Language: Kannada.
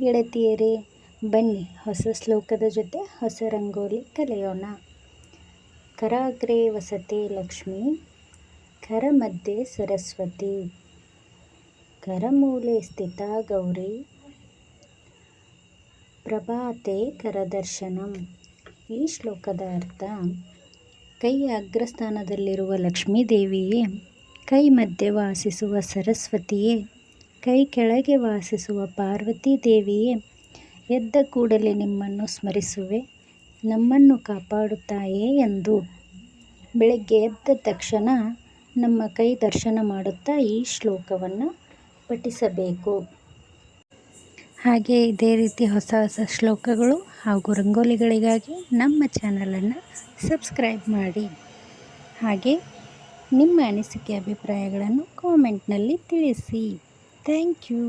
ಗೆಳತಿಯರೇ, ಬನ್ನಿ ಹೊಸ ಶ್ಲೋಕದ ಜೊತೆ ಹೊಸ ರಂಗೋಲಿ ಕಲಿಯೋಣ. ಕರಾಗ್ರೆ ವಸತೆ ಲಕ್ಷ್ಮೀ, ಕರಮಧ್ಯೆ ಸರಸ್ವತಿ, ಕರಮೂಲೆ ಸ್ಥಿತಾ ಗೌರಿ, ಪ್ರಭಾತೆ ಕರದರ್ಶನಂ. ಈ ಶ್ಲೋಕದ ಅರ್ಥ: ಕೈಯ ಅಗ್ರಸ್ಥಾನದಲ್ಲಿರುವ ಲಕ್ಷ್ಮೀದೇವಿಯೇ, ಕೈ ಮಧ್ಯೆ ವಾಸಿಸುವ ಸರಸ್ವತಿಯೇ, ಕೈ ಕೆಳಗೆ ವಾಸಿಸುವ ಪಾರ್ವತೀ ದೇವಿಯೇ, ಎದ್ದ ಕೂಡಲೇ ನಿಮ್ಮನ್ನು ಸ್ಮರಿಸುವೆ, ನಮ್ಮನ್ನು ಕಾಪಾಡುತ್ತಾಯೇ ಎಂದು. ಬೆಳಗ್ಗೆ ಎದ್ದ ತಕ್ಷಣ ನಮ್ಮ ಕೈ ದರ್ಶನ ಮಾಡುತ್ತಾ ಈ ಶ್ಲೋಕವನ್ನು ಪಠಿಸಬೇಕು. ಹಾಗೆ ಇದೇ ರೀತಿ ಹೊಸ ಹೊಸ ಶ್ಲೋಕಗಳು ಹಾಗೂ ರಂಗೋಲಿಗಳಿಗಾಗಿ ನಮ್ಮ ಚಾನಲನ್ನು ಸಬ್ಸ್ಕ್ರೈಬ್ ಮಾಡಿ. ಹಾಗೆ ನಿಮ್ಮ ಅನಿಸಿಕೆ ಅಭಿಪ್ರಾಯಗಳನ್ನು ಕಾಮೆಂಟ್ನಲ್ಲಿ ತಿಳಿಸಿ. Thank you.